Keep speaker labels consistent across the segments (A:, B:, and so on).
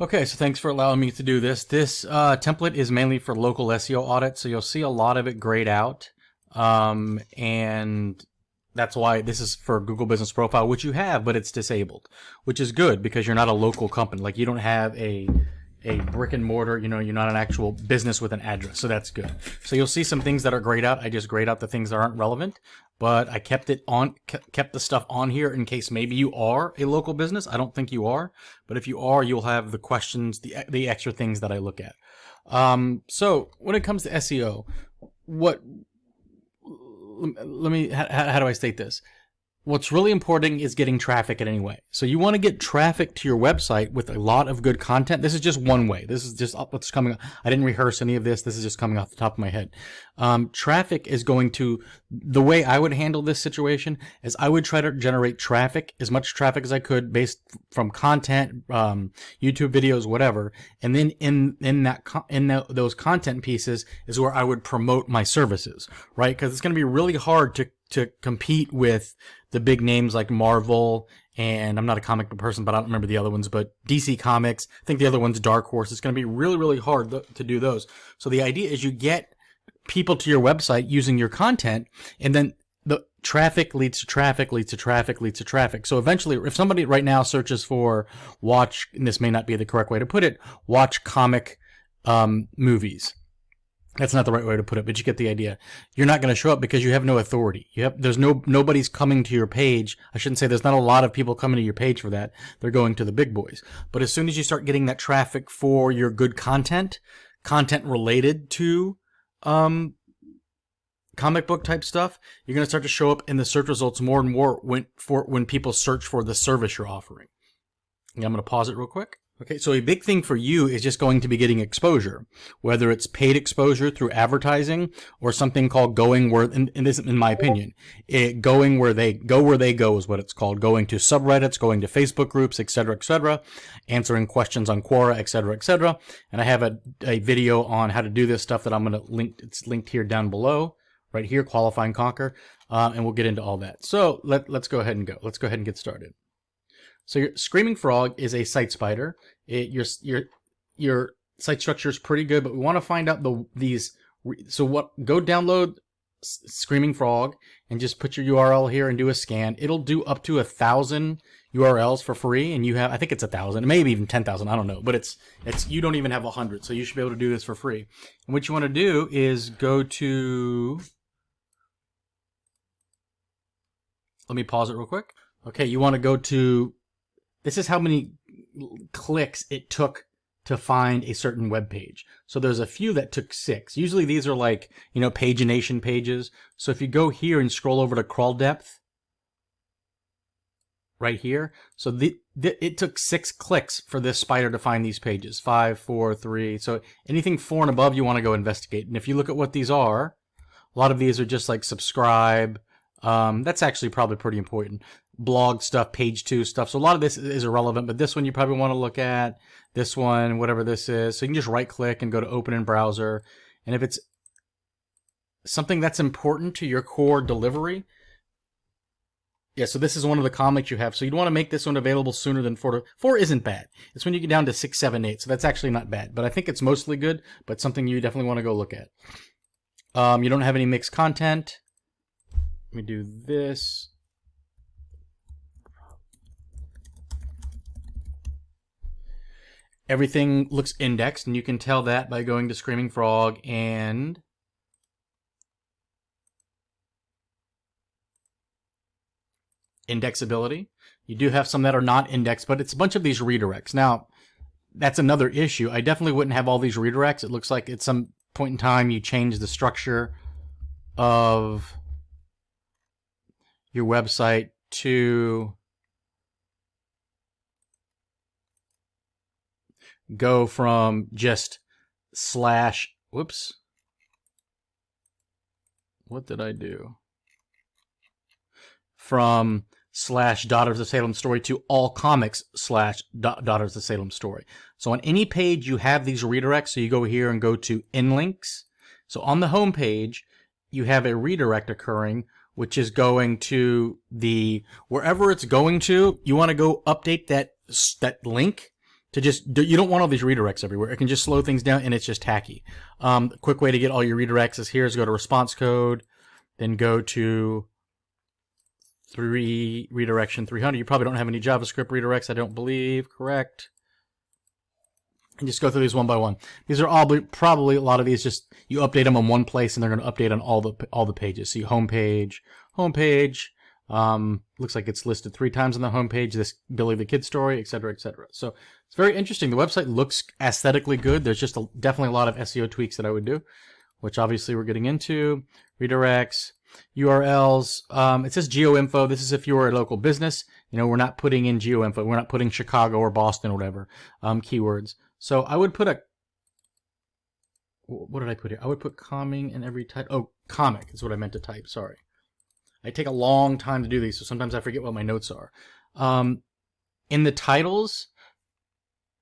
A: Okay, so thanks for allowing me to do this. This template is mainly for local SEO audit, so you'll see a lot of it grayed out. And that's why this is for Google Business Profile, which you have, but it's disabled, which is good because you're not a local company. Like you don't have a brick and mortar, you're not an actual business with an address, so that's good. So you'll see some things that are grayed out. I just grayed out the things that aren't relevant, but I kept the stuff on here in case maybe you are a local business. I don't think you are, but if you are, you'll have the questions, the extra things that I look at. So when it comes to SEO, how do I state this? What's really important is getting traffic in any way. So you want to get traffic to your website with a lot of good content. This is just one way. This is just what's coming up. I didn't rehearse any of this. This is just coming off the top of my head. Traffic is going to, the way I would handle this situation is I would try to generate traffic, as much traffic as I could based from content, YouTube videos, whatever. And then in those content pieces is where I would promote my services, right? Because it's going to be really hard to compete with the big names like Marvel, and I'm not a comic book person, but I don't remember the other ones, but DC Comics. I think the other one's Dark Horse. It's going to be really, really hard to do those. So the idea is you get people to your website using your content, and then the traffic leads to traffic, leads to traffic, leads to traffic. So eventually, if somebody right now searches for and this may not be the correct way to put it, watch comic movies. That's not the right way to put it, but you get the idea. You're not going to show up because you have no authority. Nobody's coming to your page. I shouldn't say there's not a lot of people coming to your page for that. They're going to the big boys. But as soon as you start getting that traffic for your good content related to comic book type stuff, you're going to start to show up in the search results more and more when people search for the service you're offering. And I'm going to pause it real quick. Okay, so a big thing for you is just going to be getting exposure, whether it's paid exposure through advertising or something called going where, and this in my opinion, going where they go is what it's called, going to subreddits, going to Facebook groups, etc., answering questions on Quora, etc. And I have a video on how to do this stuff that I'm going to link. It's linked here down below, right here, Qualify and Conquer, and we'll get into all that. So let's go ahead and go. Let's go ahead and get started. So your Screaming Frog is a site spider. Your site structure is pretty good, but we want to find out go download Screaming Frog and just put your URL here and do a scan. It'll do up to 1,000 URLs for free, and you have, I think it's 1,000, maybe even 10,000, I don't know, but it's you don't even have 100, so you should be able to do this for free. And what you want to do is go to, let me pause it real quick. Okay, you want to go to, this is how many clicks it took to find a certain web page. So there's a few that took 6. Usually these are like, pagination pages. So if you go here and scroll over to crawl depth, right here. So it took 6 clicks for this spider to find these pages. 5, 4, 3. So anything 4 and above, you want to go investigate. And if you look at what these are, a lot of these are just like subscribe. That's actually probably pretty important. Blog stuff, page 2 stuff. So a lot of this is irrelevant, but this one you probably want to look at. This one, whatever this is. So you can just right click and go to open in browser. And if it's something that's important to your core delivery, so this is one of the comics you have. So you'd want to make this one available sooner than 4. 4 isn't bad. It's when you get down to 6, 7, 8. So that's actually not bad. But I think it's mostly good, but something you definitely want to go look at. You don't have any mixed content. Let me do this. Everything looks indexed, and you can tell that by going to Screaming Frog and indexability. You do have some that are not indexed, but it's a bunch of these redirects. Now, that's another issue. I definitely wouldn't have all these redirects. It looks like at some point in time you change the structure of your website to go from just whoops. What did I do? From /Daughters of Salem Story to all comics /Daughters of Salem Story. So on any page you have these redirects. So you go here and go to in links. So on the home page, you have a redirect occurring, which is going to wherever it's going to, you want to go update that link to just do, you don't want all these redirects everywhere. It can just slow things down and it's just tacky. Quick way to get all your redirects is here is go to response code, then go to redirection 300. You probably don't have any JavaScript redirects, I don't believe, correct? And just go through these one by one. These are all probably a lot of these just you update them on one place and they're going to update on all the pages. See homepage, looks like it's listed 3 times on the homepage. This Billy the Kid story, etc., etc. So it's very interesting. The website looks aesthetically good. There's just definitely a lot of SEO tweaks that I would do, which obviously we're getting into. Redirects, URLs. It says geo-info. This is if you are a local business. You know, we're not putting in geo-info. We're not putting Chicago or Boston or whatever keywords. So I would put what did I put here? I would put calming in every type. Oh, comic is what I meant to type. Sorry. I take a long time to do these, so sometimes I forget what my notes are. In the titles,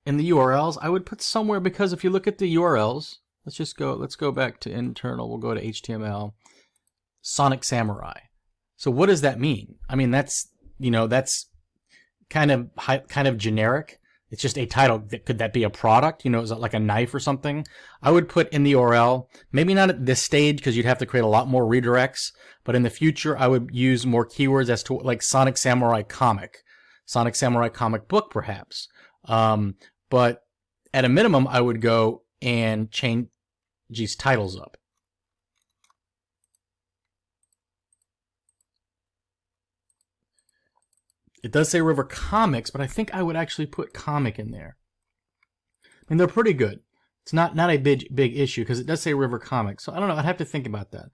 A: in the URLs, I would put somewhere, because if you look at the URLs, let's go back to internal. We'll go to HTML. Sonic Samurai. So what does that mean? I mean, that's kind of generic. It's just a title. Could that be a product? You know, is it like a knife or something? I would put in the URL, maybe not at this stage because you'd have to create a lot more redirects, but in the future I would use more keywords as to like Sonic Samurai comic, Sonic Samurai comic book perhaps. But at a minimum I would go and change these titles up. It does say River Comics, but I think I would actually put comic in there. I mean, they're pretty good. It's not a big issue because it does say River Comics. So I don't know. I'd have to think about that.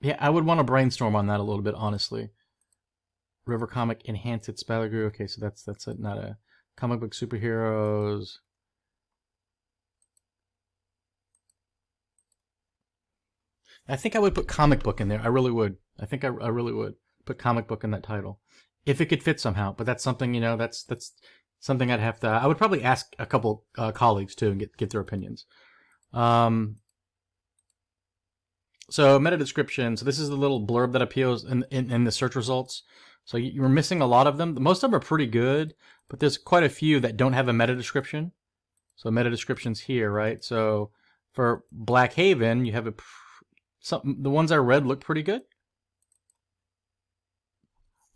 A: Yeah, I would want to brainstorm on that a little bit, honestly. River Comic, enhance its spelling. Okay, so that's not a comic book superheroes. I think I would put comic book in there. I really would. I think I really would put comic book in that title, if it could fit somehow. But that's something, you know, that's something I'd have to. I would probably ask a couple colleagues too and get their opinions. So meta description. So this is the little blurb that appears in the search results. So you're missing a lot of them. Most of them are pretty good, but there's quite a few that don't have a meta description. So meta description's here, right? So for Black Haven, you have the ones I read look pretty good.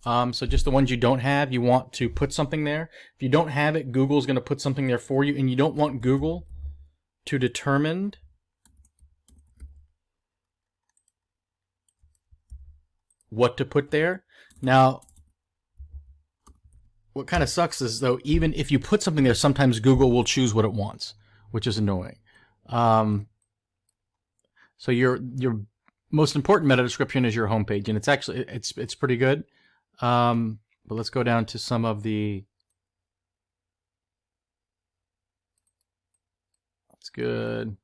A: So just the ones you don't have, you want to put something there. If you don't have it, Google's going to put something there for you, and you don't want Google to determine what to put there. Now, what kind of sucks is, though, even if you put something there, sometimes Google will choose what it wants, which is annoying. So your most important meta description is your homepage, and it's pretty good. But let's go down to some of the. That's good.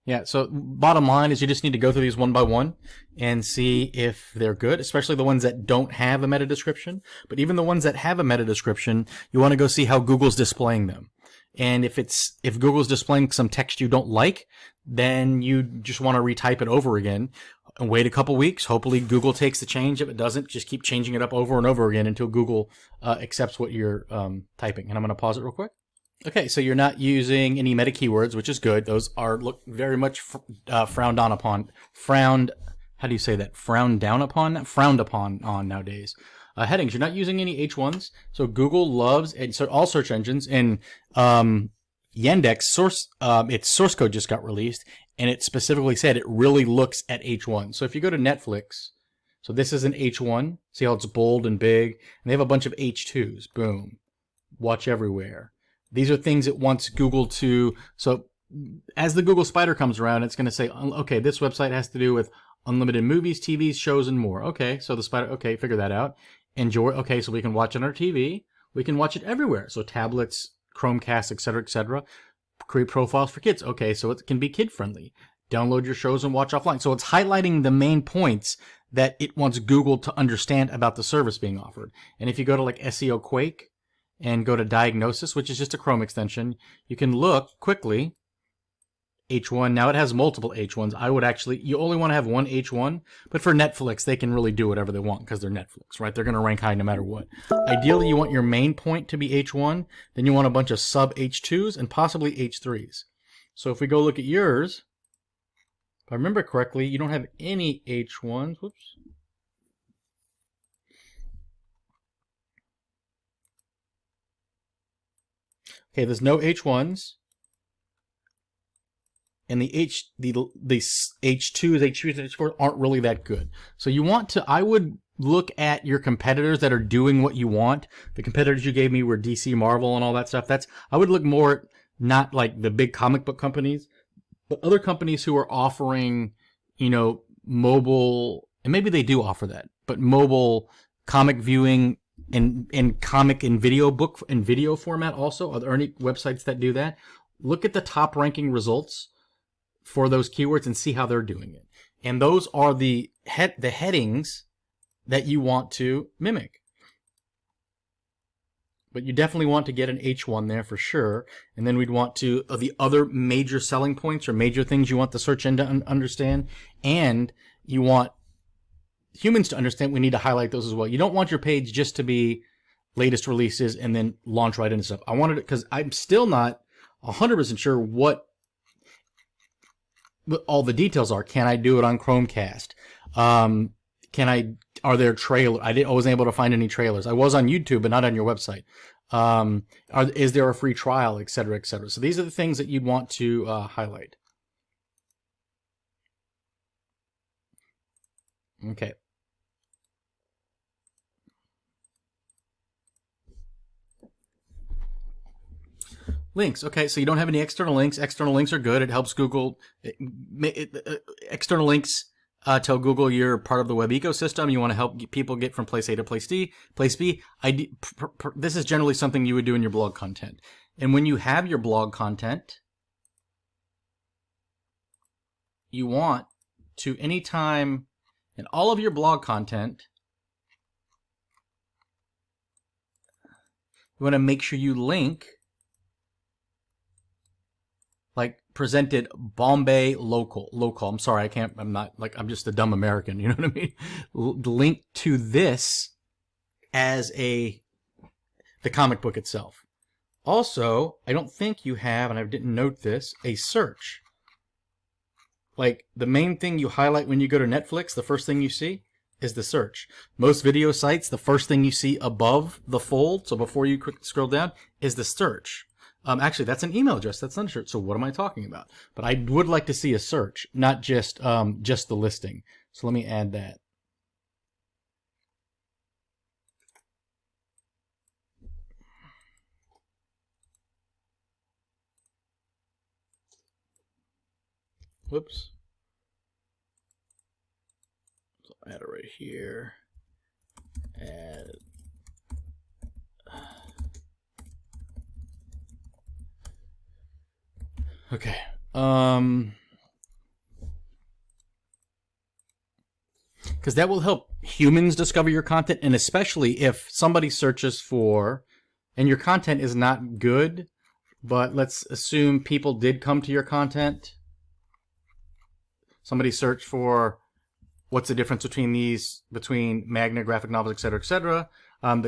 A: Yeah, so bottom line is you just need to go through these one by one and see if they're good, especially the ones that don't have a meta description. But even the ones that have a meta description, you want to go see how Google's displaying them. And if Google's displaying some text you don't like, then you just want to retype it over again and wait a couple weeks. Hopefully Google takes the change. If it doesn't, just keep changing it up over and over again until Google accepts what you're typing. And I'm going to pause it real quick. Okay, so you're not using any meta keywords, which is good. Those look very much frowned upon. How do you say that? Frowned upon nowadays. Headings, you're not using any H1s. So Google loves, and so all search engines, and Yandex its source code just got released, and it specifically said it really looks at H1. So if you go to Netflix, so this is an H1. See how it's bold and big? And they have a bunch of H2s. Boom. Watch everywhere. These are things it wants Google to, so as the Google Spider comes around, it's going to say, okay, this website has to do with unlimited movies, TVs, shows, and more. Okay, so the Spider, okay, figure that out. Enjoy, okay, so we can watch it on our TV. We can watch it everywhere. So tablets, Chromecast, etc. Create profiles for kids. Okay, so it can be kid-friendly. Download your shows and watch offline. So it's highlighting the main points that it wants Google to understand about the service being offered. And if you go to like SEO Quake, and go to diagnosis, which is just a Chrome extension, you can look quickly H1. Now it has multiple H1s. I would actually, you only want to have one H1, but for Netflix, they can really do whatever they want because they're Netflix, right? They're going to rank high no matter what. Ideally, you want your main point to be H1, then you want a bunch of sub H2s and possibly H3s. So if we go look at yours, if I remember correctly, you don't have any H1s. Whoops. Okay, there's no H1s. And the H2s, H3s, H4s aren't really that good. So you want to, I would look at your competitors that are doing what you want. The competitors you gave me were DC, Marvel, and all that stuff. I would look more, not like the big comic book companies, but other companies who are offering, mobile, and maybe they do offer that, but mobile comic viewing and comic and video book and video format also. Are there any websites that do that? Look at the top ranking results for those keywords and see how they're doing it. And those are the headings that you want to mimic. But you definitely want to get an H1 there for sure. And then we'd want to, the other major selling points or major things you want the search engine to understand. And you want humans to understand, we need to highlight those as well. You don't want your page just to be latest releases and then launch right into stuff. I wanted it because I'm still not 100% sure what all the details are. Can I do it on Chromecast? Are there trailers? I wasn't able to find any trailers. I was on YouTube, but not on your website. Is there a free trial, et cetera, et cetera? So these are the things that you'd want to highlight. Okay. Links. Okay, so you don't have any external links. External links are good. It helps Google. External links tell Google you're part of the web ecosystem. You want to help people get from place A to place B. This is generally something you would do in your blog content. And when you have your blog content, you want to, anytime in all of your blog content, you want to make sure you link like presented Bombay local. I'm sorry, I'm just a dumb American. You know what I mean? Link to this as the comic book itself. Also, I don't think you have, and I didn't note this, a search. Like the main thing you highlight when you go to Netflix, the first thing you see is the search. Most video sites, the first thing you see above the fold, so before you scroll down, is the search. Actually, that's an email address. That's not a search. So what am I talking about? But I would like to see a search, not just the listing. So let me add that. Whoops. So I'll add it right here. Add. Okay. Because that will help humans discover your content, and especially if somebody searches for, and your content is not good, but let's assume people did come to your content. Somebody searched for what's the difference between Magna, graphic novels, et cetera,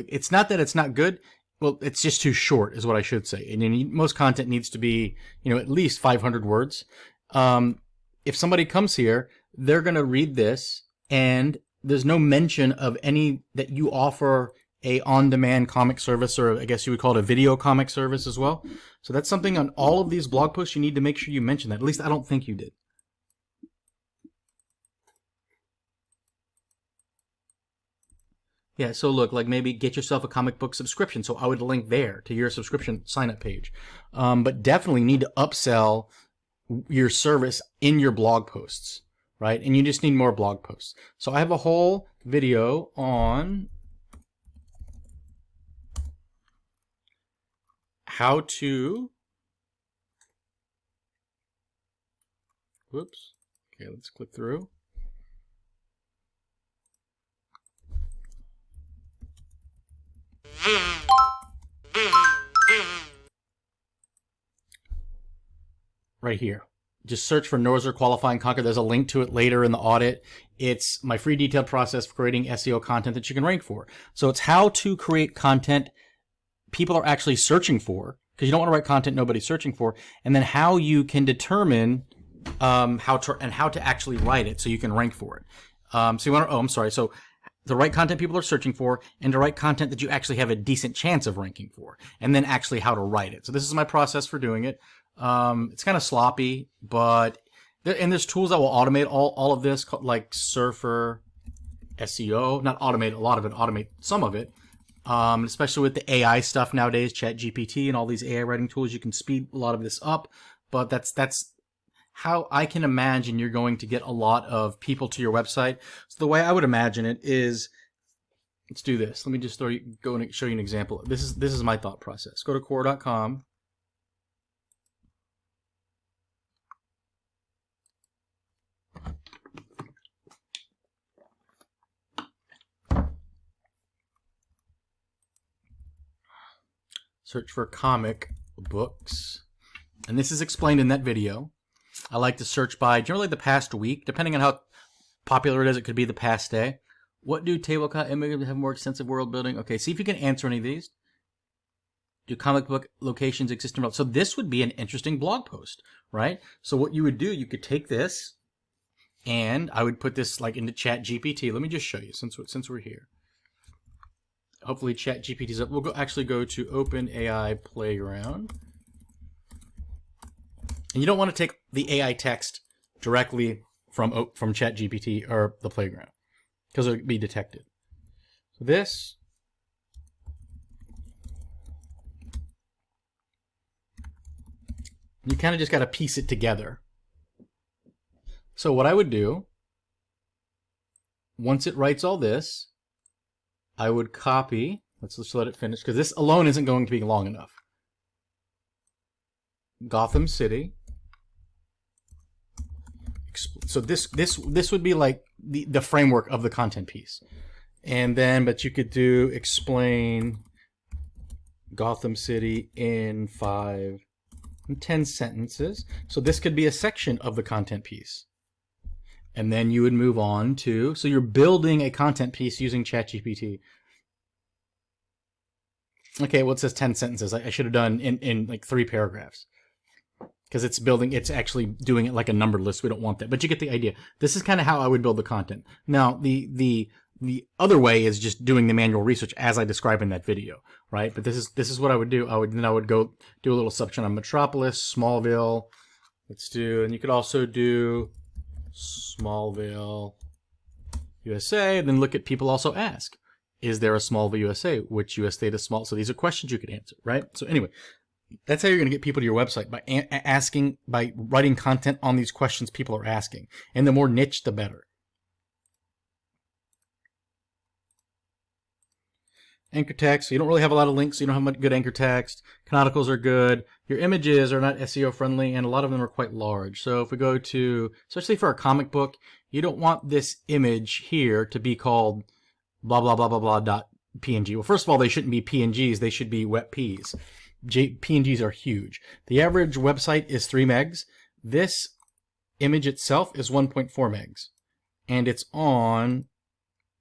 A: it's not that it's not good. Well, it's just too short, is what I should say. And most content needs to be, at least 500 words. If somebody comes here, they're going to read this, and there's no mention of any that you offer a on-demand comic service, or I guess you would call it a video comic service as well. So that's something on all of these blog posts you need to make sure you mention that. At least I don't think you did. Yeah, so look, like maybe get yourself a comic book subscription. So I would link there to your subscription sign-up page. But definitely need to upsell your service in your blog posts, right? And you just need more blog posts. So I have a whole video on how to... Whoops. Okay, let's click through. Right here. just search for Norzer Qualify and Conquer. There's a link to it later in the audit. It's my free detailed process for creating SEO content that you can rank for. So it's how to create content people are actually searching for, because you don't want to write content nobody's searching for, and then how you can determine how to actually write it so you can rank for it. So you want to, I'm sorry. So the right content people are searching for, and to write content that you actually have a decent chance of ranking for, and then actually how to write it. So this is my process for doing it. It's kind of sloppy, but there's tools that will automate all of this, like Surfer, SEO. Not automate a lot of it, automate some of it. Especially with the AI stuff nowadays, ChatGPT and all these AI writing tools, you can speed a lot of this up. But that's how I can imagine you're going to get a lot of people to your website. So the way I would imagine it is, let's do this. Let me just go and show you an example. This is my thought process. Go to core.com. Search for comic books. And this is explained in that video. I like to search by generally the past week, depending on how popular it is. It could be the past day. What do tabletop images have more extensive world building? Okay, see if you can answer any of these. Do comic book locations exist in world? So this would be an interesting blog post, right? So what you would do, you could take this, and I would put this like into ChatGPT. Let me just show you since we're here. Hopefully ChatGPT's up. We'll actually go to OpenAI Playground. And you don't want to take the AI text directly from ChatGPT or the Playground, because it would be detected. So this, you kind of just got to piece it together. So what I would do, once it writes all this, I would copy, let's just let it finish, because this alone isn't going to be long enough. Gotham City. So this would be like the framework of the content piece. And then, but you could do explain Gotham City in 5 and 10 sentences. So this could be a section of the content piece. And then you would move on to, so you're building a content piece using ChatGPT. Okay, well, it says 10 sentences. I should have done in like 3 paragraphs. Because it's actually doing it like a numbered list. We don't want that. But you get the idea. This is kind of how I would build the content. Now, the other way is just doing the manual research as I describe in that video, right? But this is what I would do. I would go do a little section on Metropolis, Smallville. And you could also do Smallville, USA, and then look at people also ask, is there a Smallville, USA? Which US state is small? So these are questions you could answer, right? So anyway, that's how you're going to get people to your website, by writing content on these questions people are asking. And the more niche, the better. Anchor text, so you don't really have a lot of links, so you don't have much good anchor text. Canonicals are good. Your images are not SEO friendly, and a lot of them are quite large. So if we go to, especially for a comic book, you don't want this image here to be called blah, blah, blah, blah, blah, dot PNG. Well, first of all, they shouldn't be PNGs. They should be WebPs. PNGs are huge. The average website is 3 megs. This image itself is 1.4 megs. And it's on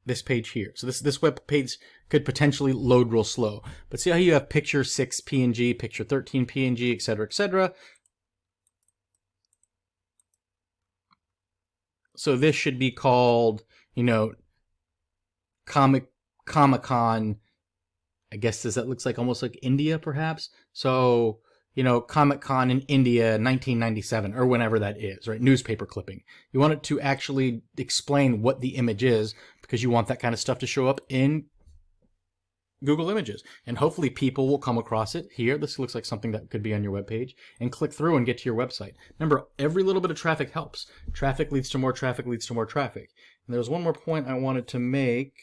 A: this page here. So this web page could potentially load real slow. But see how you have picture 6 PNG, picture 13 PNG, etc., etc. So this should be called, Comic-Con. I guess that looks like almost like India, perhaps. So, Comic-Con in India, 1997, or whenever that is, right? Newspaper clipping. You want it to actually explain what the image is, because you want that kind of stuff to show up in Google Images. And hopefully people will come across it here. This looks like something that could be on your webpage, and click through and get to your website. Remember, every little bit of traffic helps. Traffic leads to more traffic leads to more traffic. And there's one more point I wanted to make.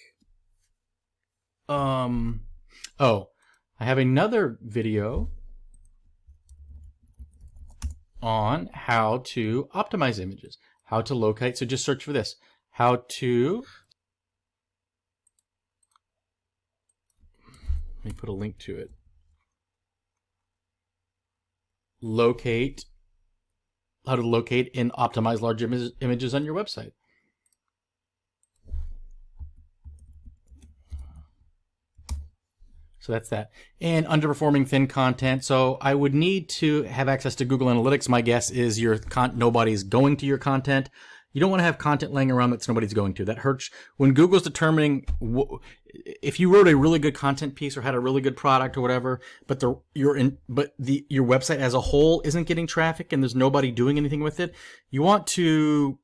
A: Oh, I have another video on how to optimize images, how to locate. So just search for this. How to, let me put a link to it. Locate locate and optimize large images on your website. So that's that. And underperforming thin content. So I would need to have access to Google Analytics. My guess is nobody's going to your content. You don't want to have content laying around that nobody's going to. That hurts. When Google's determining if you wrote a really good content piece or had a really good product or whatever, but your website as a whole isn't getting traffic and there's nobody doing anything with it, you don't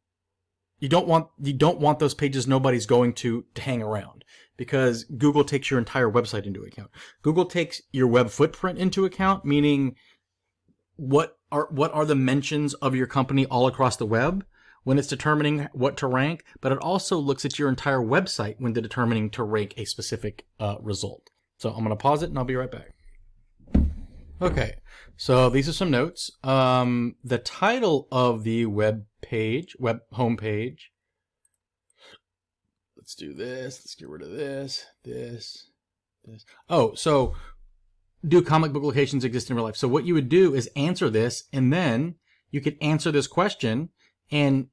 A: want those pages nobody's going to hang around, because Google takes your entire website into account. Google takes your web footprint into account, meaning what are the mentions of your company all across the web when it's determining what to rank, but it also looks at your entire website when they're determining to rank a specific result. So I'm going to pause it and I'll be right back. Okay, so these are some notes. The title of the web homepage. Let's do this. Let's get rid of this. Oh, so do comic book locations exist in real life? So what you would do is answer this, and then you could answer this question and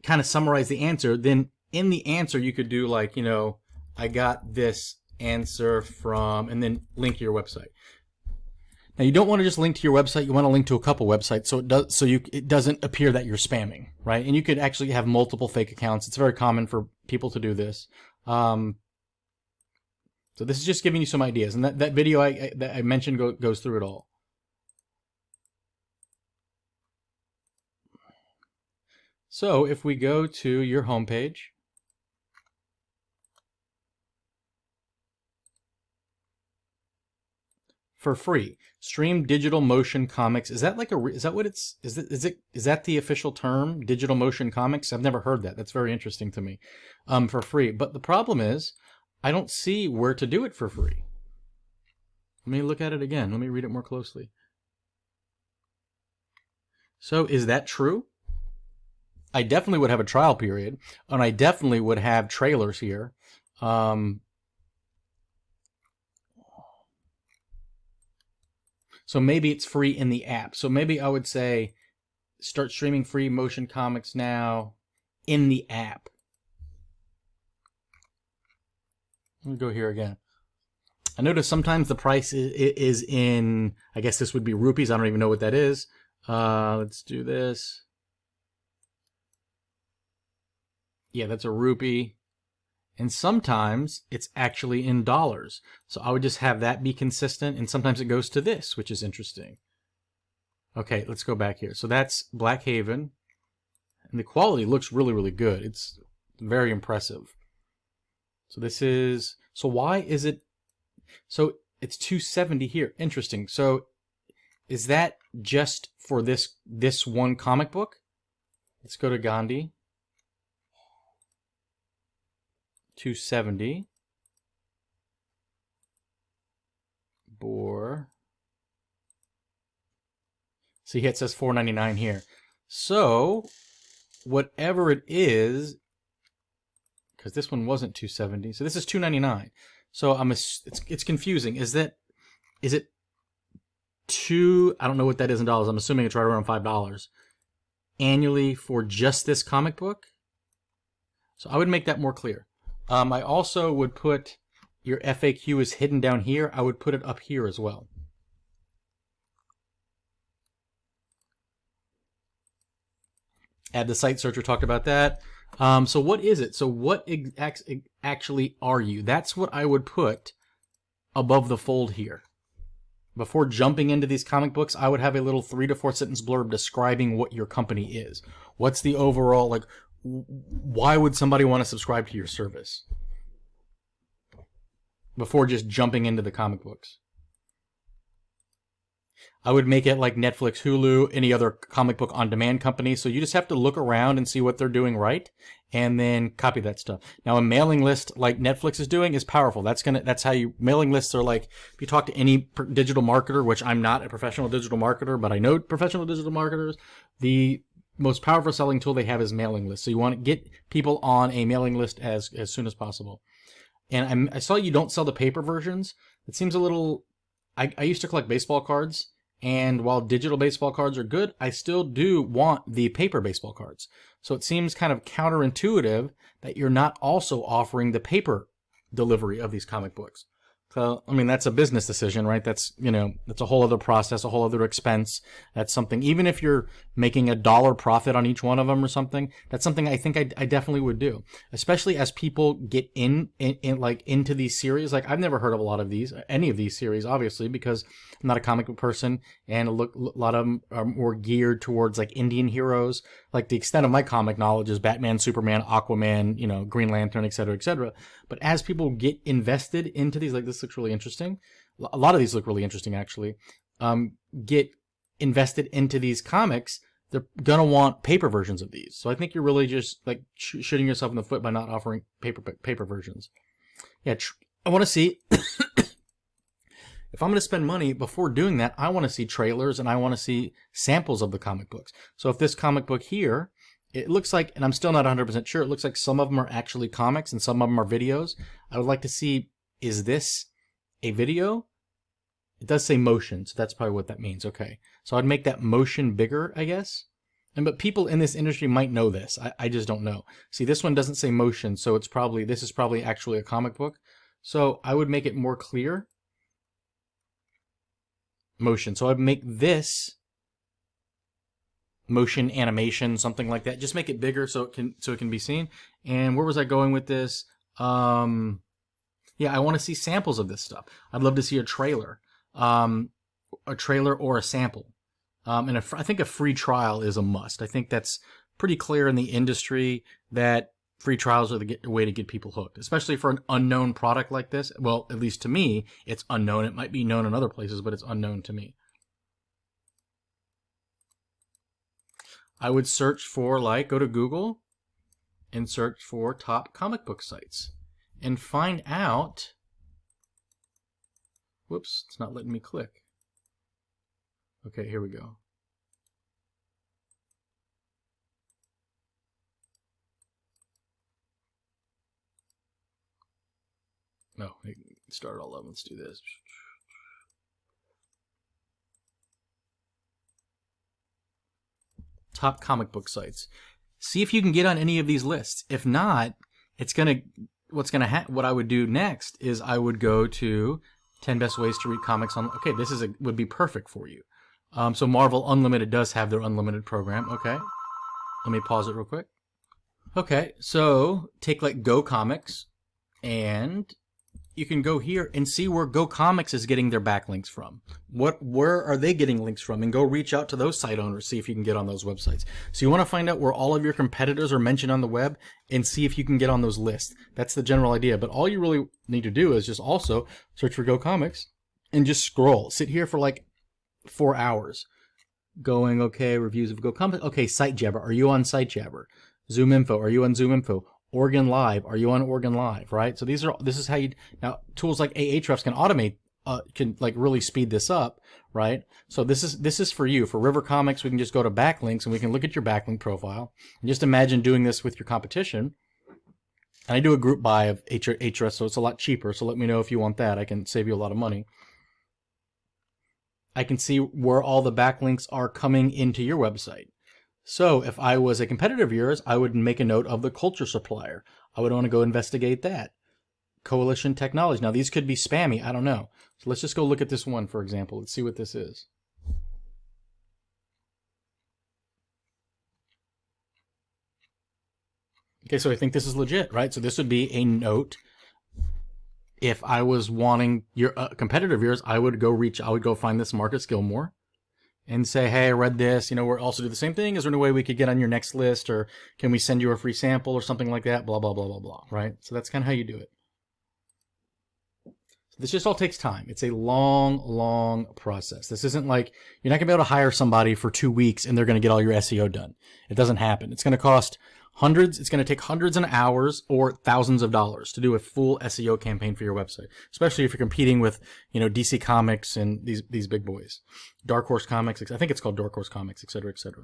A: kind of summarize the answer. Then in the answer, you could do like, I got this answer from, and then link to your website. Now you don't want to just link to your website. You want to link to a couple websites it doesn't appear that you're spamming, right? And you could actually have multiple fake accounts. It's very common for people to do this. So this is just giving you some ideas, and that video that I mentioned goes through it all. So if we go to your homepage, for free, stream digital motion comics. Is that is that the official term, digital motion comics? I've never heard that. That's very interesting to me. For free, but the problem is I don't see where to do it for free. Let me look at it again. Let me read it more closely. So is that true? I definitely would have a trial period, and I definitely would have trailers here. So maybe it's free in the app. So maybe I would say start streaming free motion comics now in the app. Let me go here again. I notice sometimes the price is in, I guess this would be rupees. I don't even know what that is. Let's do this. Yeah, that's a rupee. And sometimes it's actually in dollars. So I would just have that be consistent. And sometimes it goes to this, which is interesting. Okay, let's go back here. So that's Black Haven. And the quality looks really, really good. It's very impressive. So this is, so why is it, so it's 270 here. Interesting. So is that just for this one comic book? Let's go to Gandhi. 270. Boar. See, it says $4.99 here. So whatever it is, because this one wasn't 270, so this is $2.99. So it's confusing. Is it two? I don't know what that is in dollars. I'm assuming it's right around $5 annually for just this comic book. So I would make that more clear. I also would put your FAQ is hidden down here. I would put it up here as well. Add the site search. We talked about that. So what is it? So what actually are you? That's what I would put above the fold here. Before jumping into these comic books, I would have a little 3 to 4 sentence blurb describing what your company is. What's the overall, like, why would somebody want to subscribe to your service? Before just jumping into the comic books. I would make it like Netflix, Hulu, any other comic book on demand company. So you just have to look around and see what they're doing right, and then copy that stuff. Now a mailing list like Netflix is doing is powerful. That's how mailing lists are like, if you talk to any digital marketer, which I'm not a professional digital marketer, but I know professional digital marketers, the most powerful selling tool they have is mailing lists. So you want to get people on a mailing list as soon as possible. And I saw you don't sell the paper versions. It seems a little, I used to collect baseball cards, And while digital baseball cards are good, I still do want the paper baseball cards. So it seems kind of counterintuitive that you're not also offering the paper delivery of these comic books. So, I mean, that's a business decision, right? That's, that's a whole other process, a whole other expense. That's something, even if you're making $1 profit on each one of them or something, that's something I think I definitely would do, especially as people get into these series. Like, I've never heard of any of these series, obviously, because I'm not a comic book person, and a lot of them are more geared towards like Indian heroes. Like, the extent of my comic knowledge is Batman, Superman, Aquaman, Green Lantern, et cetera, et cetera. But as people get invested into these, like, this looks really interesting. A lot of these look really interesting, actually. Get invested into these comics, they're gonna want paper versions of these. So I think you're really just like shooting yourself in the foot by not offering paper versions. Yeah, I want to see. If I'm going to spend money before doing that, I want to see trailers and I want to see samples of the comic books. So if this comic book here, it looks like, and I'm still not 100% sure, it looks like some of them are actually comics and some of them are videos. I would like to see, is this a video? It does say motion, so that's probably what that means. Okay, so I'd make that motion bigger, I guess. But people in this industry might know this. I just don't know. See, this one doesn't say motion, so this is probably actually a comic book. So I would make it more clear. Motion. So I'd make this motion animation, something like that. Just make it bigger so it can be seen. And where was I going with this? Yeah, I want to see samples of this stuff. I'd love to see a trailer or a sample. And I think a free trial is a must. I think that's pretty clear in the industry that free trials are the way to get people hooked, especially for an unknown product like this. Well, at least to me, it's unknown. It might be known in other places, but it's unknown to me. I would search for, go to Google and search for top comic book sites and find out. Whoops, it's not letting me click. Okay, here we go. No, start all over. Let's do this. Top comic book sites. See if you can get on any of these lists. If not, what I would do next is I would go to 10 best ways to read comics on. Okay, this would be perfect for you. So Marvel Unlimited does have their unlimited program. Okay, let me pause it real quick. Okay, so take Go Comics, and you can go here and see where Go Comics is getting their backlinks from. Where are they getting links from? And go reach out to those site owners, see if you can get on those websites. So you want to find out where all of your competitors are mentioned on the web and see if you can get on those lists. That's the general idea. But all you really need to do is just also search for Go Comics and just scroll. Sit here for 4 hours going, okay, reviews of Go Comics. Okay, SiteJabber. Are you on SiteJabber? Zoom Info. Are you on Zoom Info? Oregon Live. Are you on Oregon Live? Right. So this is how now tools like Ahrefs can automate, can really speed this up. Right. So this is for you. For River Comics, we can just go to backlinks and we can look at your backlink profile and just imagine doing this with your competition. And I do a group buy of Ahrefs, so it's a lot cheaper. So let me know if you want that. I can save you a lot of money. I can see where all the backlinks are coming into your website. So if I was a competitor of yours, I would make a note of the culture supplier. I would want to go investigate that. Coalition Technology. Now, these could be spammy. I don't know. So let's just go look at this one, for example. Let's see what this is. Okay, so I think this is legit, right? So this would be a note. If I was wanting a competitor of yours, I would go find this Marcus Gilmore and say, hey, I read this, we're also do the same thing. Is there any way we could get on your next list, or can we send you a free sample or something like that? Blah, blah, blah, blah, blah, right? So that's kind of how you do it. So this just all takes time. It's a long, long process. This isn't like, you're not gonna be able to hire somebody for 2 weeks and they're gonna get all your SEO done. It doesn't happen. It's gonna cost hundreds. It's gonna take hundreds of hours or thousands of dollars to do a full SEO campaign for your website, especially if you're competing with, DC Comics and these big boys. Dark Horse Comics, I think it's called Dark Horse Comics, et cetera, et cetera.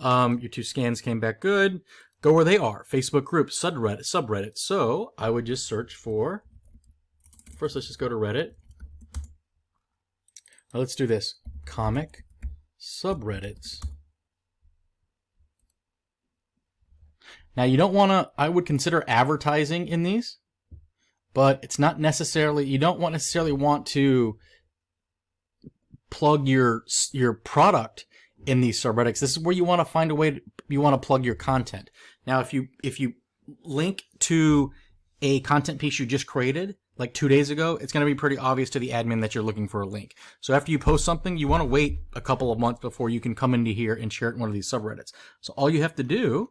A: Your 2 scans came back good. Go where they are. Facebook groups, subreddit. So I would just search for, first let's just go to Reddit. Now let's do this. comic subreddits. Now you don't want to, I would consider advertising in these, but it's not necessarily, you don't necessarily want to plug your product in these subreddits. This is where you want to find a way to, you want to plug your content. Now if you link to a content piece you just created like 2 days ago, it's going to be pretty obvious to the admin that you're looking for a link. So after you post something, you want to wait a couple of months before you can come into here and share it in one of these subreddits. So all you have to do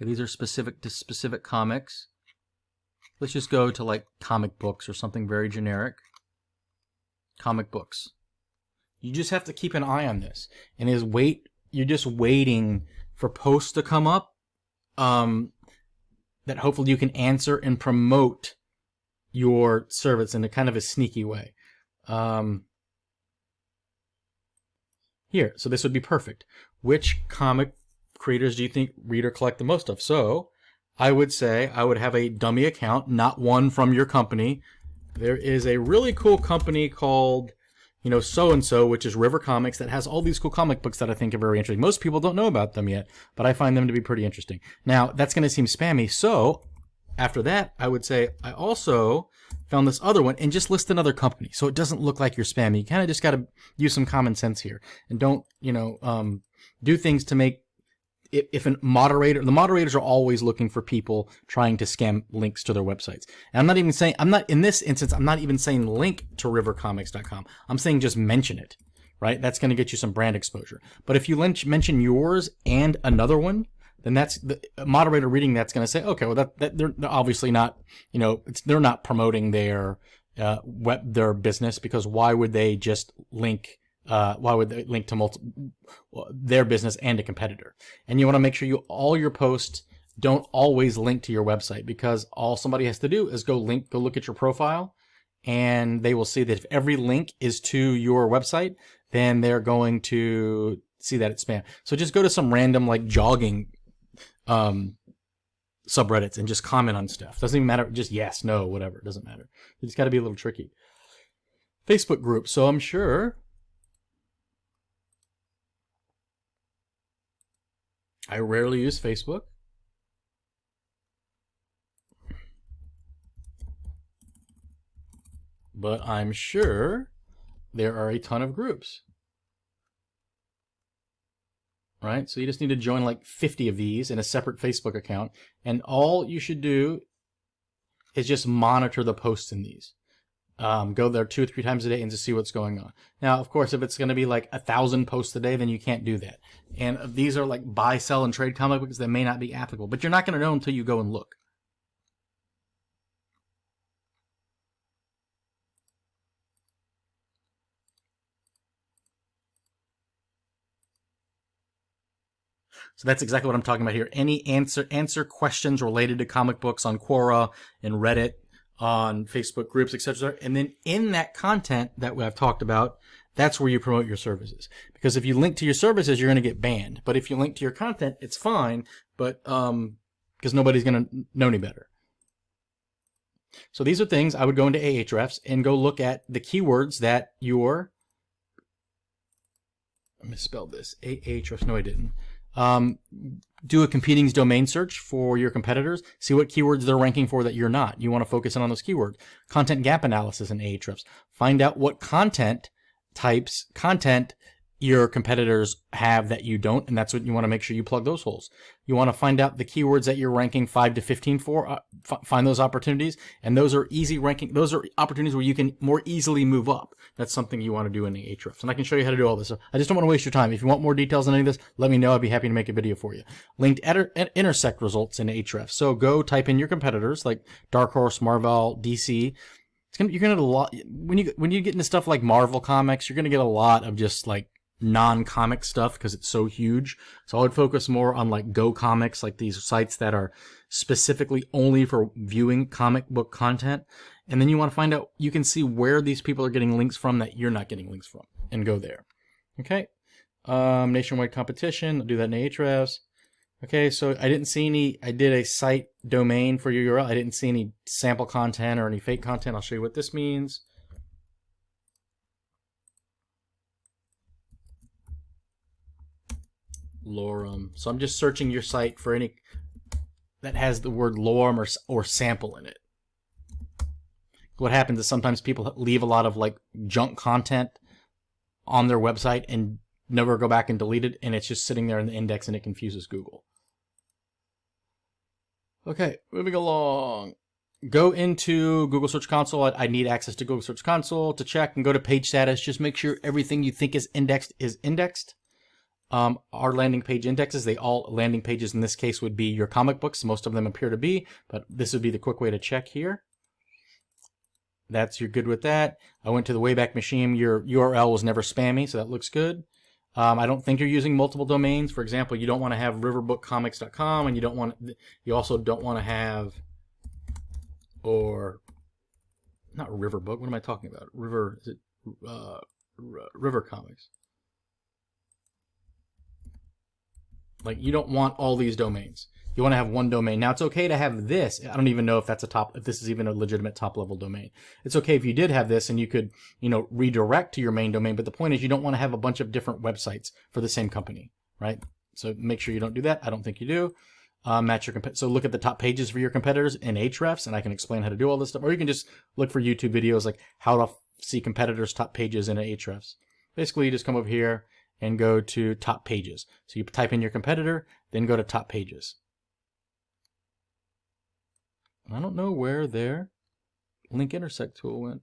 A: these are specific to specific comics. Let's just go to like comic books or something very generic. Comic books. You just have to keep an eye on this. And you're just waiting for posts to come up that hopefully you can answer and promote your service in a kind of a sneaky way. Here, so this would be perfect. Which comic creators do you think read or collect the most of? So I would say I would have a dummy account, not one from your company. There is a really cool company called, so-and-so, which is River Comics, that has all these cool comic books that I think are very interesting. Most people don't know about them yet, but I find them to be pretty interesting. Now, that's going to seem spammy, so after that, I would say I also found this other one and just list another company so it doesn't look like you're spammy. You kind of just got to use some common sense here and don't, do things to make if a moderator, the moderators are always looking for people trying to scam links to their websites. And in this instance, I'm not even saying link to rivercomics.com. I'm saying just mention it, right? That's going to get you some brand exposure. But if you mention yours and another one, then that's the moderator reading that's going to say, okay, well, they're obviously not, they're not promoting their business, because why would they just link? Why would they link to their business and a competitor? And you want to make sure all your posts don't always link to your website, because all somebody has to do is go look at your profile, and they will see that if every link is to your website, then they're going to see that it's spam. So just go to some random like jogging subreddits and just comment on stuff. Doesn't even matter. Just yes, no, whatever. It doesn't matter. It's got to be a little tricky. Facebook group. So I'm sure I rarely use Facebook. But I'm sure there are a ton of groups. Right? So you just need to join like 50 of these in a separate Facebook account. And all you should do is just monitor the posts in these. Go there 2 or 3 times a day and just see what's going on. Now, of course, if it's going to be like 1,000 posts a day, then you can't do that. And these are like buy, sell, and trade comic books that may not be applicable, but you're not going to know until you go and look. So that's exactly what I'm talking about here. Any answer questions related to comic books on Quora and Reddit, on Facebook groups, etc. And then in that content that I've talked about, that's where you promote your services. Because if you link to your services, you're going to get banned. But if you link to your content, it's fine, but because nobody's going to know any better. So these are things I would go into Ahrefs and go look at the keywords that your, I misspelled this, Ahrefs, no I didn't. Do a competing domain search for your competitors. See what keywords they're ranking for that you're not. You want to focus in on those keywords. Content gap analysis in Ahrefs. Find out what content your competitors have that you don't, and that's what you want to make sure you plug those holes. You want to find out the keywords that you're ranking 5 to 15 for, find those opportunities, and those are easy ranking. Those are opportunities where you can more easily move up. That's something you want to do in the Ahrefs, and I can show you how to do all this. So I just don't want to waste your time. If you want more details on any of this, let me know. I'd be happy to make a video for you. Linked intersect results in Ahrefs. So go type in your competitors like Dark Horse, Marvel, DC. You're gonna get a lot when you get into stuff like Marvel comics. You're gonna get a lot of just like non-comic stuff because it's so huge. So I would focus more on like Go Comics, like these sites that are specifically only for viewing comic book content. And then you want to find out, you can see where these people are getting links from that you're not getting links from, and go there. Okay. Nationwide competition. I'll do that in Ahrefs. Okay, so I didn't see any, I did a site domain for your URL. I didn't see any sample content or any fake content. I'll show you what this means. Lorem. So I'm just searching your site for any that has the word lorem or sample in it. What happens is sometimes people leave a lot of like junk content on their website and never go back and delete it, and it's just sitting there in the index and it confuses Google. Okay, moving along. Go into Google Search Console. I need access to Google Search Console to check and go to page status. Just make sure everything you think is indexed is indexed. Our landing page indexes, landing pages in this case would be your comic books. Most of them appear to be, but this would be the quick way to check here. You're good with that. I went to the Wayback Machine. Your URL was never spammy, so that looks good. I don't think you're using multiple domains. For example, you don't want to have riverbookcomics.com, and you also don't want to have, or not Riverbook. What am I talking about? River Comics. Like, you don't want all these domains. You want to have one domain. Now, it's okay to have this. I don't even know if this is even a legitimate top-level domain. It's okay if you did have this and you could, redirect to your main domain. But the point is, you don't want to have a bunch of different websites for the same company, right? So make sure you don't do that. I don't think you do. Match your so look at the top pages for your competitors in Ahrefs, and I can explain how to do all this stuff. Or you can just look for YouTube videos like how to see competitors' top pages in Ahrefs. Basically, you just come over here and go to top pages. So you type in your competitor, then go to top pages. I don't know where their link intersect tool went.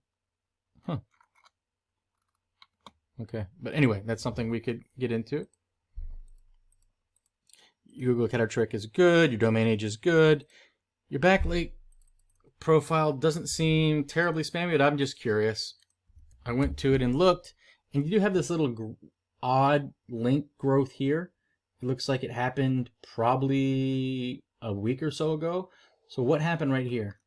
A: Huh. Okay, but anyway, that's something we could get into. Your Google header trick is good. Your domain age is good. Your backlink profile doesn't seem terribly spammy, but I'm just curious. I went to it and looked, and you do have this little odd link growth here. It looks like it happened probably a week or so ago. So what happened right here?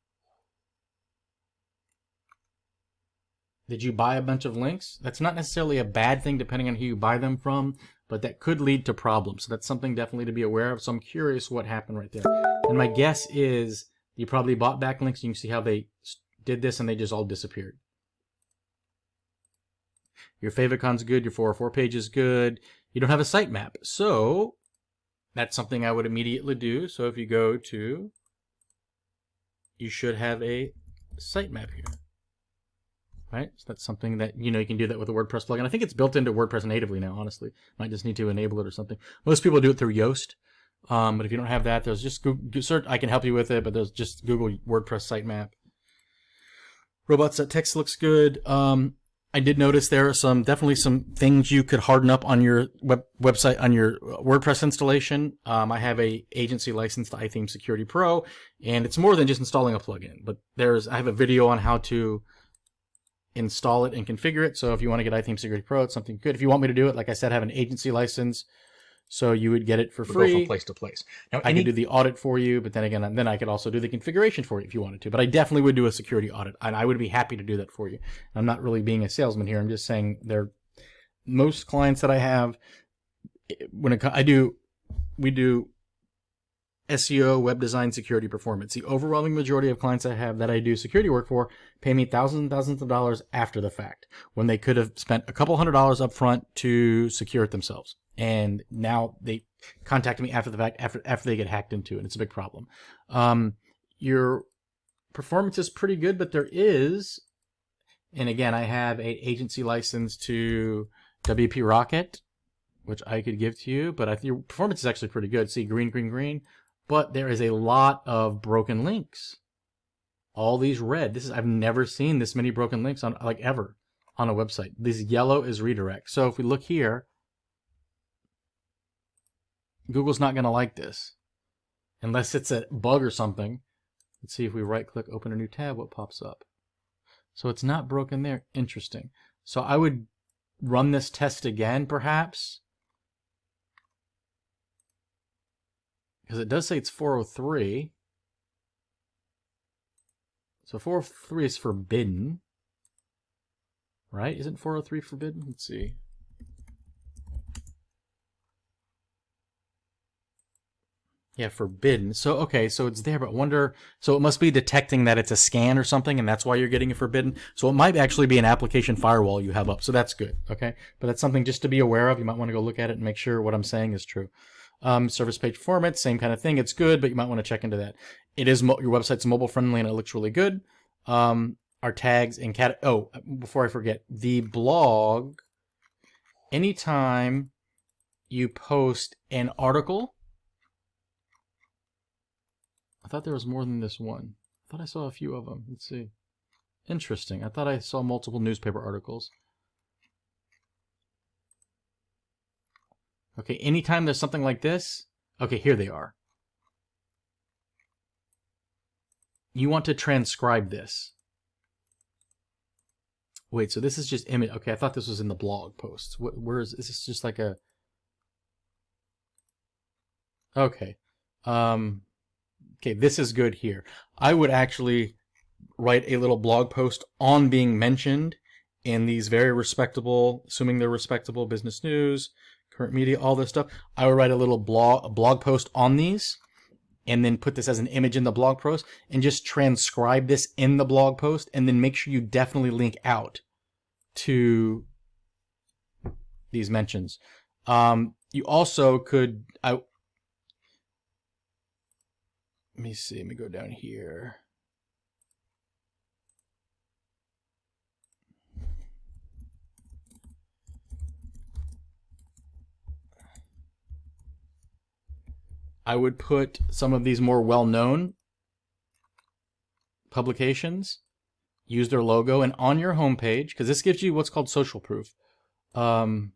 A: Did you buy a bunch of links? That's not necessarily a bad thing depending on who you buy them from, but that could lead to problems. So that's something definitely to be aware of. So I'm curious what happened right there. And my guess is you probably bought backlinks. You can see how they did this and they just all disappeared. Your favoricon's good. Your 404 page is good. You don't have a sitemap. So that's something I would immediately do. So if you go to, you should have a sitemap here. Right? So that's something that, you can do that with a WordPress plugin. I think it's built into WordPress natively now, honestly. Might just need to enable it or something. Most people do it through Yoast. But if you don't have that, there's just Google search. I can help you with it, but there's just Google WordPress sitemap. Robots.txt looks good. I did notice there are definitely some things you could harden up on your website, on your WordPress installation. I have a agency license to iTheme Security Pro, and it's more than just installing a plugin. But I have a video on how to install it and configure it. So if you want to get iTheme Security Pro, it's something good. If you want me to do it, like I said, I have an agency license, so you would get it for free.
B: Go from place to place.
A: Now, I could do the audit for you, but then again, I could also do the configuration for you if you wanted to. But I definitely would do a security audit, and I would be happy to do that for you. I'm not really being a salesman here. I'm just saying most clients that I have, we do SEO, web design, security, performance. The overwhelming majority of clients I have that I do security work for pay me thousands and thousands of dollars after the fact, when they could have spent a couple $100s up front to secure it themselves. And now they contact me after the fact, after they get hacked into it. It's a big problem. Your performance is pretty good, but there is, and again, I have an agency license to WP Rocket, which I could give to you, but your performance is actually pretty good. See, green, green, green. But there is a lot of broken links. All these red. I've never seen this many broken links ever on a website. This yellow is redirect. So if we look here, Google's not going to like this unless it's a bug or something. Let's see if we right click, open a new tab, what pops up. So it's not broken there. Interesting. So I would run this test again, perhaps. Because it does say it's 403. So 403 is forbidden. Right? Isn't 403 forbidden? Let's see. Yeah, forbidden. So, okay, so it's there, but I wonder, so it must be detecting that it's a scan or something, and that's why you're getting it forbidden. So it might actually be an application firewall you have up. So that's good, okay? But that's something just to be aware of. You might want to go look at it and make sure what I'm saying is true. Service page format, same kind of thing. It's good, but you might want to check into that. It is, your website's mobile friendly and it looks really good. Our tags and before I forget, the blog, anytime you post an article, I thought there was more than this one. I thought I saw a few of them. Let's see. Interesting. I thought I saw multiple newspaper articles. Okay, anytime there's something like this, okay, here they are. You want to transcribe this. Wait, so this is just image. Okay, I thought this was in the blog posts. Where is this? Just like a... Okay. Okay, this is good here. I would actually write a little blog post on being mentioned in these very respectable, assuming they're respectable, business news, current media, all this stuff. I would write a little blog post on these and then put this as an image in the blog post and just transcribe this in the blog post, and then make sure you definitely link out to these mentions. You also could... let me see. Let me go down here. I would put some of these more well-known publications, use their logo, and on your homepage, because this gives you what's called social proof. Yeah,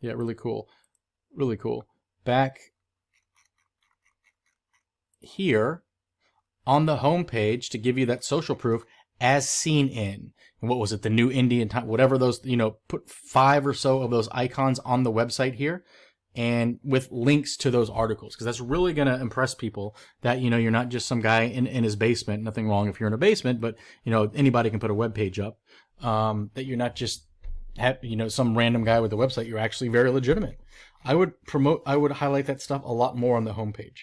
A: really cool. Really cool. Back here on the home page, to give you that social proof, as seen in, what was it, the New Indian Time, whatever those, put 5 or so of those icons on the website here, and with links to those articles, because that's really going to impress people that, you're not just some guy in his basement. Nothing wrong if you're in a basement, but, anybody can put a web page up, that you're not just some random guy with a website. You're actually very legitimate. I would highlight that stuff a lot more on the homepage.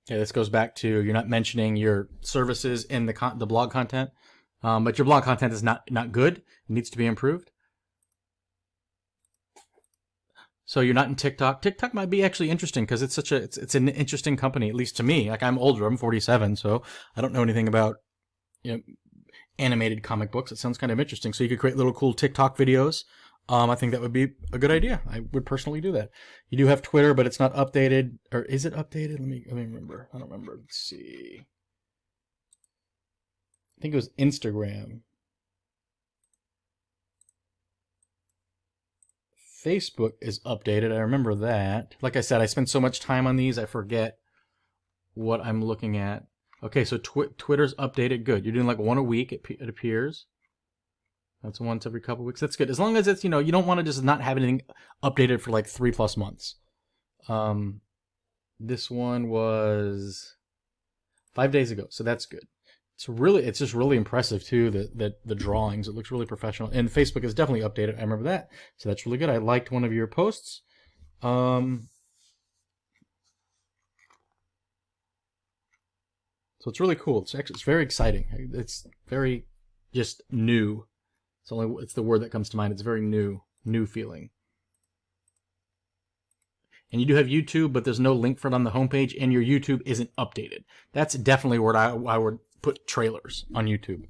A: Yeah, this goes back to, you're not mentioning your services in the blog content, but your blog content is not good. It needs to be improved. So you're not in TikTok. TikTok might be actually interesting because it's an interesting company, at least to me. Like, I'm older, I'm 47, so I don't know anything about animated comic books. It sounds kind of interesting. So you could create little cool TikTok videos. I think that would be a good idea. I would personally do that. You do have Twitter, but it's not updated. Or is it updated? Let me remember. I don't remember. Let's see. I think it was Instagram. Facebook is updated. I remember that. Like I said, I spend so much time on these, I forget what I'm looking at. Okay, so Twitter's updated. Good. You're doing like one a week, it appears. That's once every couple of weeks. That's good. As long as it's, you don't want to just not have anything updated for like 3+ months. This one was 5 days ago, so that's good. It's just really impressive too, the drawings. It looks really professional. And Facebook is definitely updated. I remember that. So that's really good. I liked one of your posts. So it's really cool. It's very exciting. It's very just new. It's the word that comes to mind. It's very new feeling. And you do have YouTube, but there's no link for it on the homepage, and your YouTube isn't updated. That's definitely where I would put trailers on YouTube.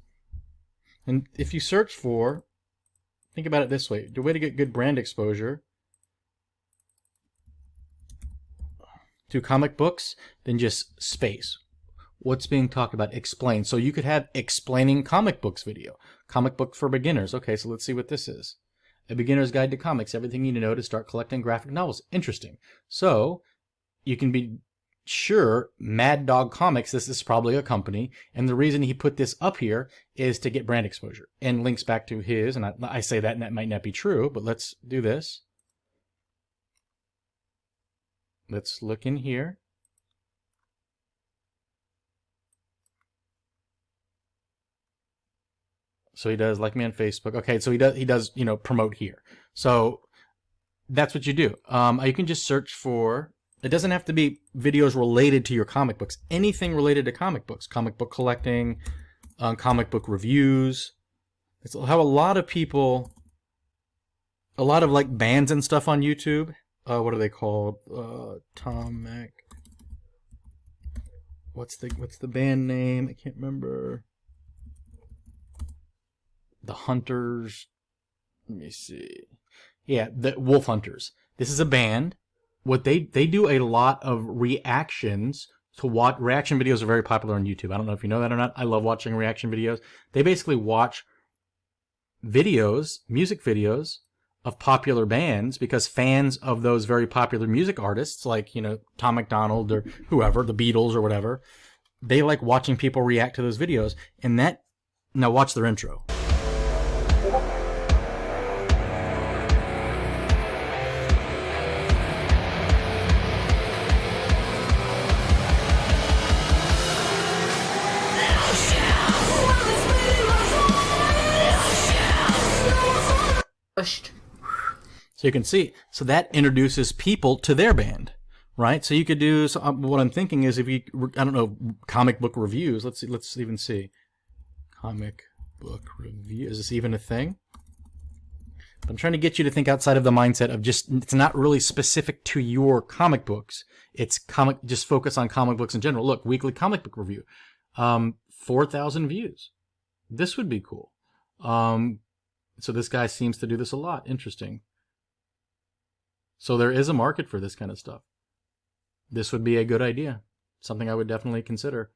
A: And if you search for, think about it this way, the way to get good brand exposure to comic books, then just space. What's being talked about? Explain. So you could have explaining comic books video. Comic book for beginners. Okay, so let's see what this is. A beginner's guide to comics. Everything you need to know to start collecting graphic novels. Interesting. So you can be sure Mad Dog Comics, this is probably a company, and the reason he put this up here is to get brand exposure and links back to his, and I say that and that might not be true, but let's do this. Let's look in here. So he does like me on Facebook. Okay, so he does promote here. So that's what you do. You can just search for, it doesn't have to be videos related to your comic books. Anything related to comic books, comic book collecting, comic book reviews. It's how a lot of people, a lot of like bands and stuff on YouTube. What are they called? Tom Mac. What's the band name? I can't remember. The Hunters. Let me see. Yeah, the Wolf Hunters. This is a band. What they do a lot of reactions to what reaction videos are very popular on YouTube. I don't know if you know that or not. I love watching reaction videos. They basically watch videos, music videos of popular bands because fans of those very popular music artists, like, Tom MacDonald or whoever, the Beatles or whatever, they like watching people react to those videos. And now watch their intro. So you can see, so that introduces people to their band, right? So you could do, what I'm thinking is if you, I don't know, comic book reviews. Let's even see. Comic book review. Is this even a thing? I'm trying to get you to think outside of the mindset of it's not really specific to your comic books. It's just focus on comic books in general. Look, weekly comic book review. 4,000 views. This would be cool. So this guy seems to do this a lot. Interesting. So there is a market for this kind of stuff. This would be a good idea. Something I would definitely consider.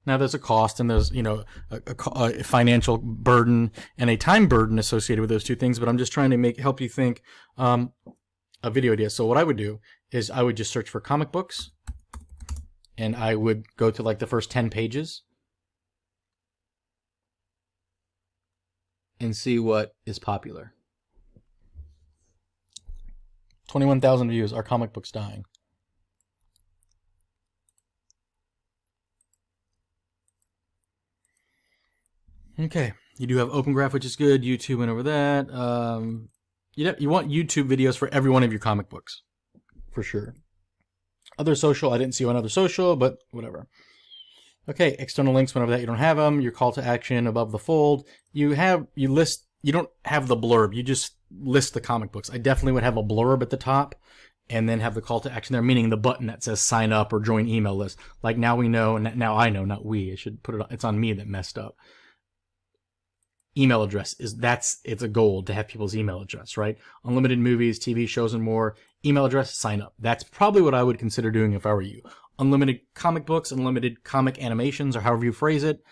A: Now there's a cost and there's, a financial burden and a time burden associated with those two things, but I'm just trying to help you think a video idea. So what I would do is I would just search for comic books and I would go to like the first 10 pages and see what is popular. 21,000 views. Are comic books dying? Okay, you do have Open Graph, which is good. YouTube went over that. You want YouTube videos for every one of your comic books, for sure. Other social, I didn't see one other social, but whatever. Okay, external links, whenever that you don't have them. Your call to action above the fold. You don't have the blurb. You just list the comic books. I definitely would have a blurb at the top and then have the call to action there, meaning the button that says sign up or join email list. Like now we know, now I know, not we. I should put it's on me that messed up. Email address it's a goal to have people's email address, right? Unlimited movies, TV shows, and more. Email address, sign up. That's probably what I would consider doing if I were you. Unlimited comic books, unlimited comic animations, or however you phrase it.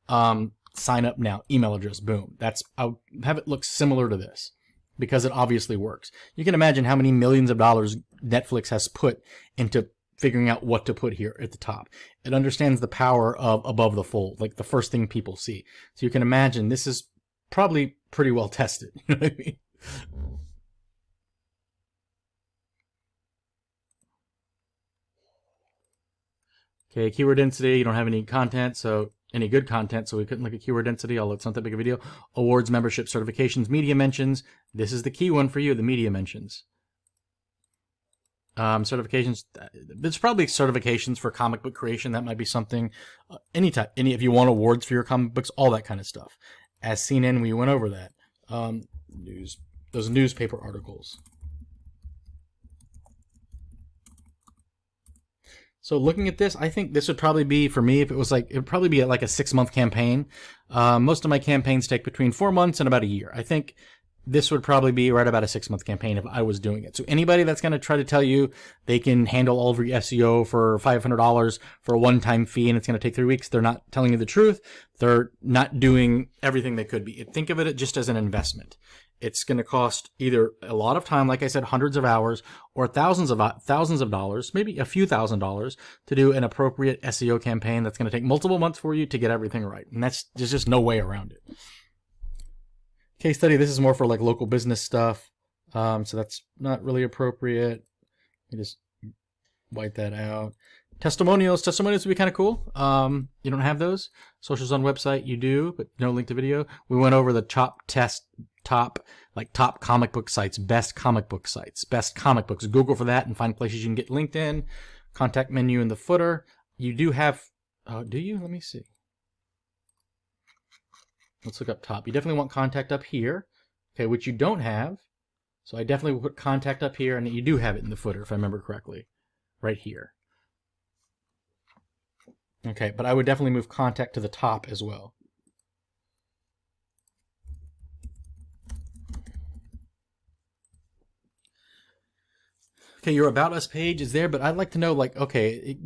A: Sign up now. Email address, boom. I'll have it look similar to this because it obviously works. You can imagine how many millions of dollars Netflix has put into figuring out what to put here at the top. It understands the power of above the fold, like the first thing people see. So you can imagine this is probably pretty well tested. You know what I mean? Okay, keyword density. You don't have any content, so any good content, so we couldn't look at keyword density, although it's not that big a video. Awards, membership, certifications, media mentions. This is the key one for you, the media mentions. Certifications. There's probably certifications for comic book creation. That might be something. If you want awards for your comic books, all that kind of stuff. As seen in, we went over that. Those newspaper articles. So looking at this, I think this would probably be, for me, if it was like, it would probably be like a 6-month campaign. Most of my campaigns take between 4 months and about a year. I think this would probably be right about a 6-month campaign if I was doing it. So anybody that's going to try to tell you they can handle all of your SEO for $500 for a one-time fee and it's going to take 3 weeks, they're not telling you the truth. They're not doing everything they could be. Think of it just as an investment. It's going to cost either a lot of time, like I said, hundreds of hours, or thousands of dollars, maybe a few $1,000s to do an appropriate SEO campaign that's going to take multiple months for you to get everything right. And there's just no way around it. Case study, this is more for like local business stuff. So that's not really appropriate. You just wipe that out. Testimonials would be kind of cool. You don't have those. Socials on website, you do, but no link to video. We went over the top comic book sites, best comic book sites, best comic books. Google for that and find places you can get linked in. Contact menu in the footer. You do have, do you? Let me see. Let's look up top. You definitely want contact up here, okay, which you don't have. So I definitely will put contact up here, and you do have it in the footer, if I remember correctly, right here. Okay, but I would definitely move contact to the top as well. Okay, your About Us page is there, but I'd like to know, like, okay,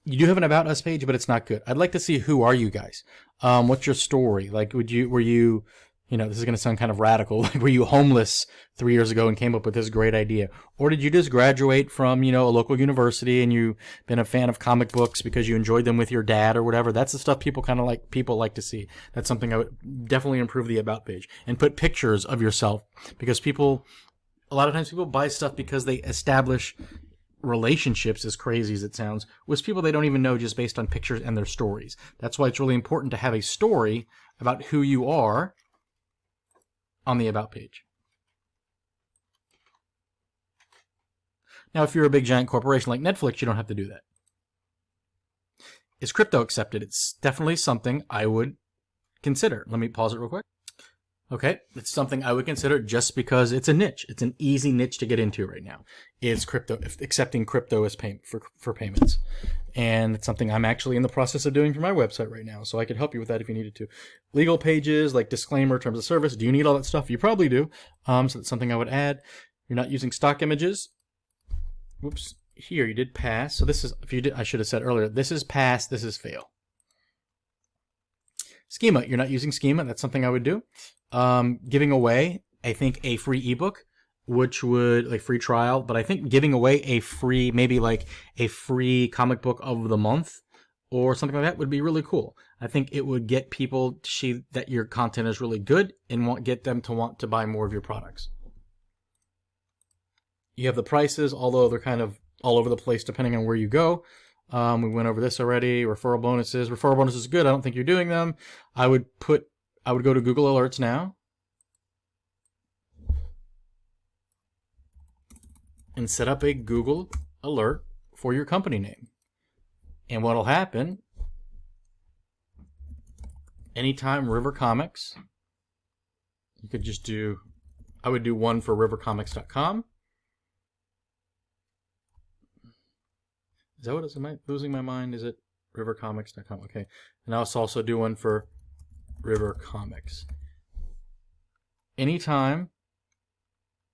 A: you do have an About Us page, but it's not good. I'd like to see, who are you guys? What's your story? Like, were you, this is going to sound kind of radical. Like, were you homeless 3 years ago and came up with this great idea? Or did you just graduate from, a local university and you've been a fan of comic books because you enjoyed them with your dad or whatever? That's the stuff people like to see. That's something I would definitely improve the About page. And put pictures of yourself, because a lot of times people buy stuff because they establish relationships, as crazy as it sounds, with people they don't even know, just based on pictures and their stories. That's why it's really important to have a story about who you are on the About page. Now, if you're a big giant corporation like Netflix, you don't have to do that. Is crypto accepted? It's definitely something I would consider. Let me pause it real quick. Okay, it's something I would consider just because it's a niche. It's an easy niche to get into right now. Is crypto, accepting crypto as payment for payments. And it's something I'm actually in the process of doing for my website right now, so I could help you with that if you needed to. Legal pages, like disclaimer, terms of service. Do you need all that stuff? You probably do. So that's something I would add. You're not using stock images. Whoops. Here, you did pass. So this is, if you did, I should have said earlier, this is pass, this is fail. Schema, you're not using schema. That's something I would do. Giving away, I think, a free ebook, which would, like, free trial, but I think giving away a free, maybe like a free comic book of the month or something like that would be really cool. I think it would get people to see that your content is really good and get them to want to buy more of your products. You have the prices, although they're kind of all over the place depending on where you go. We went over this already. Referral bonuses. Referral bonuses is good. I don't think you're doing them. I would go to Google Alerts now and set up a Google alert for your company name. And what'll happen, anytime River Comics, you could just do, I would do one for rivercomics.com. Is that what it is? Am I losing my mind? Is it rivercomics.com? Okay. And I'll also do one for River Comics. Anytime,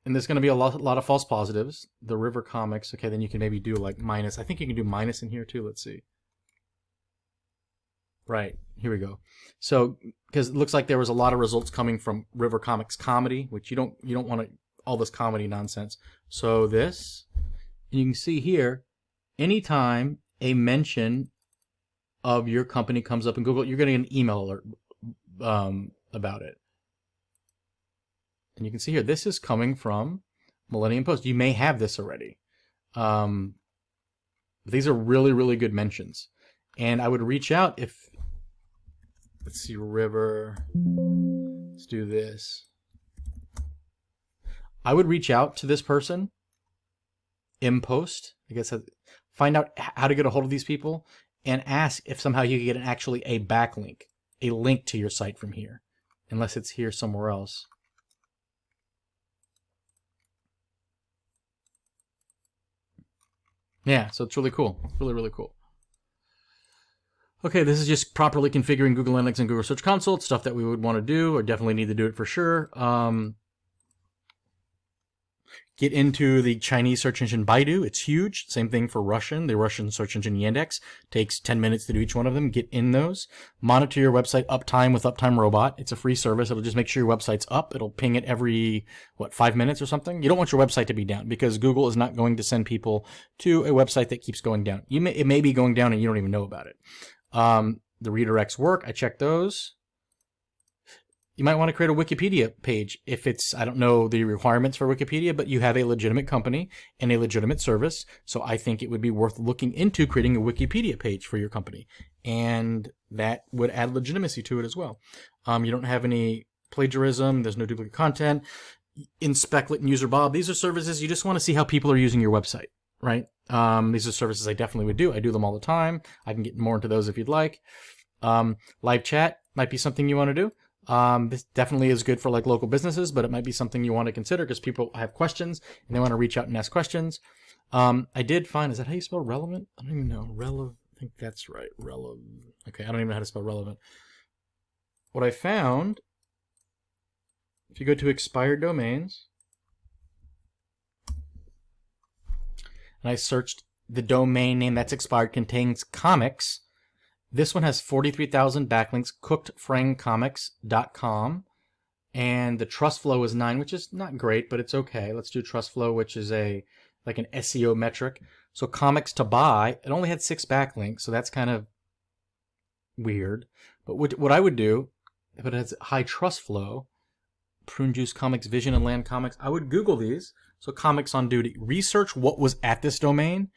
A: and there's going to be a lot of false positives, the River Comics, okay, then you can maybe do like minus. I think you can do minus in here too. Let's see. Right, here we go. So, because it looks like there was a lot of results coming from River Comics comedy, which you don't want all this comedy nonsense. So this, and you can see here, anytime a mention of your company comes up in Google, you're getting an email alert about it. And you can see here, this is coming from Millennium Post. You may have this already. These are really, really good mentions. And I would reach out if, let's see, River, let's do this. I would reach out to this person in post, I guess, find out how to get a hold of these people and ask if somehow you can get actually a backlink, a link to your site from here, unless it's here somewhere else. Yeah, so it's really cool. Really, really cool. Okay, this is just properly configuring Google Analytics and Google Search Console. It's stuff that we would want to do, or definitely need to do it for sure. Get into the Chinese search engine Baidu. It's huge. Same thing for Russian. The Russian search engine Yandex. Takes 10 minutes to do each one of them. Get in those. Monitor your website uptime with Uptime Robot. It's a free service. It'll just make sure your website's up. It'll ping it every, 5 minutes or something? You don't want your website to be down, because Google is not going to send people to a website that keeps going down. It may be going down and you don't even know about it. The redirects work. I checked those. You might want to create a Wikipedia page if it's, I don't know the requirements for Wikipedia, but you have a legitimate company and a legitimate service. So I think it would be worth looking into creating a Wikipedia page for your company. And that would add legitimacy to it as well. You don't have any plagiarism. There's no duplicate content. InspectLit and UserBob, these are services you just want to see how people are using your website, right? These are services I definitely would do. I do them all the time. I can get more into those if you'd like. Live chat might be something you want to do. This definitely is good for like local businesses, but it might be something you want to consider because people have questions and they want to reach out and ask questions. I did find, is that how you spell relevant? I don't even know. I think that's right. Okay, I don't even know how to spell relevant. What I found, if you go to expired domains, and I searched the domain name that's expired contains comics, this one has 43,000 backlinks, cookedfrangcomics.com, and the trust flow is 9, which is not great, but it's okay. Let's do trust flow, which is like an SEO metric. So comics to buy, it only had 6 backlinks, so that's kind of weird. But what I would do, if it has high trust flow, Prune Juice Comics, Vision and Land Comics, I would Google these. So Comics on Duty, research what was at this domain.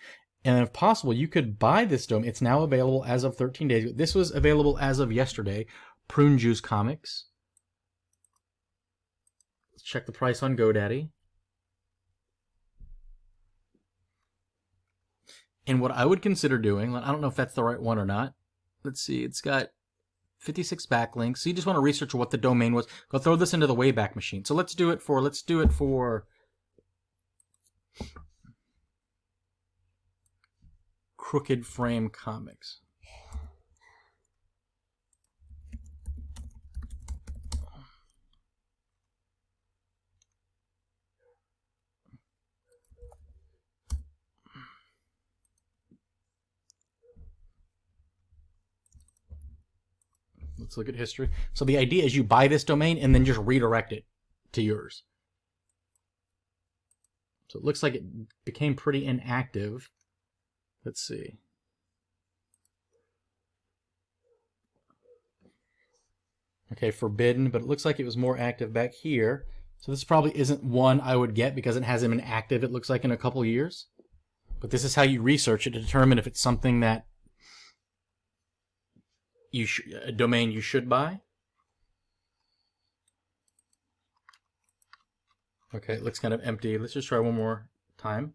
A: And if possible, you could buy this domain. It's now available as of 13 days. This was available as of yesterday. Prune Juice Comics. Let's check the price on GoDaddy. And what I would consider doing, I don't know if that's the right one or not. Let's see, it's got 56 backlinks. So you just want to research what the domain was. Go throw this into the Wayback Machine. So let's do it for Crooked Frame Comics. Let's look at history. So the idea is you buy this domain and then just redirect it to yours. So it looks like it became pretty inactive. Let's see. Okay, forbidden, but it looks like it was more active back here. So this probably isn't one I would get because it hasn't been active, it looks like, in a couple years. But this is how you research it to determine if it's something that a domain you should buy. Okay, it looks kind of empty. Let's just try one more time.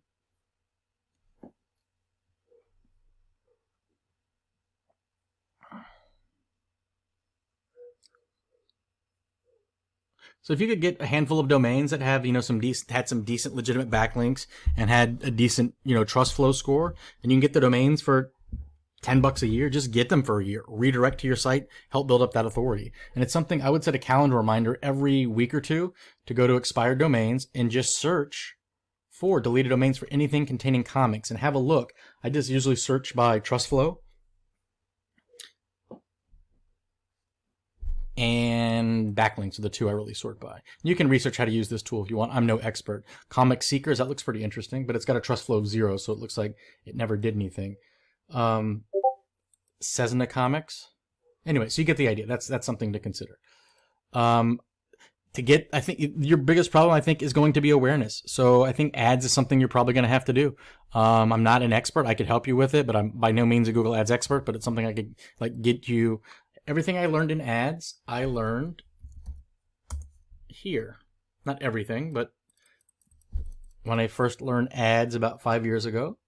A: So if you could get a handful of domains that have, some decent legitimate backlinks and had a decent, trust flow score, and you can get the domains for $10 a year, just get them for a year, redirect to your site, help build up that authority. And it's something I would set a calendar reminder every week or two to go to expired domains and just search for deleted domains for anything containing comics and have a look. I just usually search by trust flow and backlinks are the two I really sort by. You can research how to use this tool if you want. I'm no expert. Comic Seekers, that looks pretty interesting, but it's got a trust flow of 0, so it looks like it never did anything. Cessna Comics. Anyway, so you get the idea. That's something to consider. I think your biggest problem, I think, is going to be awareness. So I think ads is something you're probably going to have to do. I'm not an expert. I could help you with it, but I'm by no means a Google Ads expert, but it's something I could get you. Everything I learned in ads, I learned here. Not everything, but when I first learned ads about 5 years ago.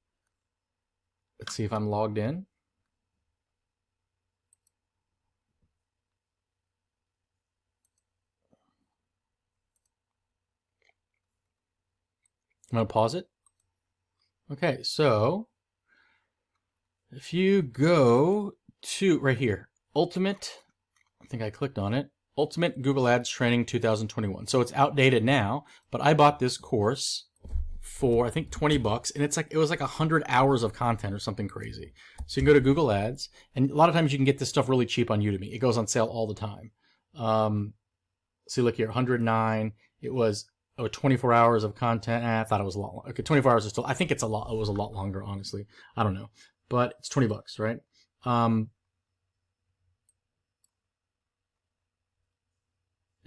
A: Let's see if I'm logged in. I'm going to pause it. Okay, so if you go to right here, Ultimate, I think I clicked on it, Ultimate Google Ads Training 2021. So it's outdated now, but I bought this course for I think $20, and it was like 100 hours of content or something crazy. So you can go to Google Ads, and a lot of times you can get this stuff really cheap on Udemy. It goes on sale all the time. See, look here, 109. It was 24 hours of content. I thought it was a lot. Okay, 24 hours is still. I think it's a lot. It was a lot longer, honestly. I don't know, but it's $20, right?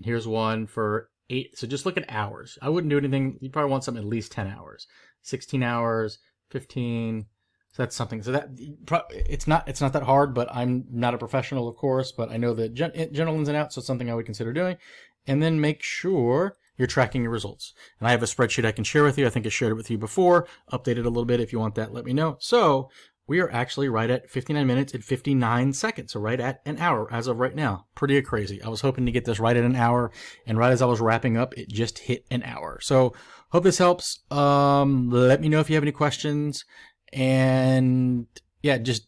A: And here's one for 8. So just look at hours. I wouldn't do anything. You probably want something at least 10 hours, 16 hours, 15. So that's something. So that it's not that hard, but I'm not a professional, of course, but I know the general ins and outs. So it's something I would consider doing. And then make sure you're tracking your results. And I have a spreadsheet I can share with you. I think I shared it with you before. Update it a little bit. If you want that, let me know. So we are actually right at 59 minutes and 59 seconds. So right at an hour as of right now. Pretty crazy. I was hoping to get this right at an hour. And right as I was wrapping up, it just hit an hour. So hope this helps. Let me know if you have any questions. And yeah, just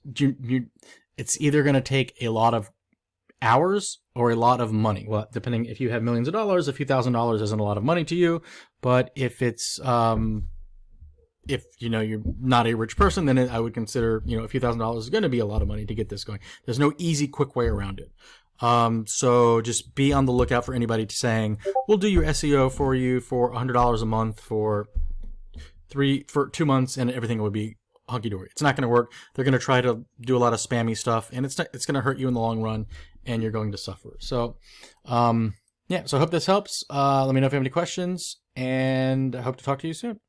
A: it's either going to take a lot of hours or a lot of money. Well, depending, if you have millions of dollars, a few $1,000s isn't a lot of money to you. But if it's if you're not a rich person, then I would consider a few $1,000s is going to be a lot of money to get this going. There's no easy, quick way around it. So just be on the lookout for anybody saying, we'll do your SEO for you for $100 a month for 2 months, and everything would be hunky-dory. It's not going to work. They're going to try to do a lot of spammy stuff, and it's going to hurt you in the long run, and you're going to suffer. So, yeah, so I hope this helps. Let me know if you have any questions, and I hope to talk to you soon.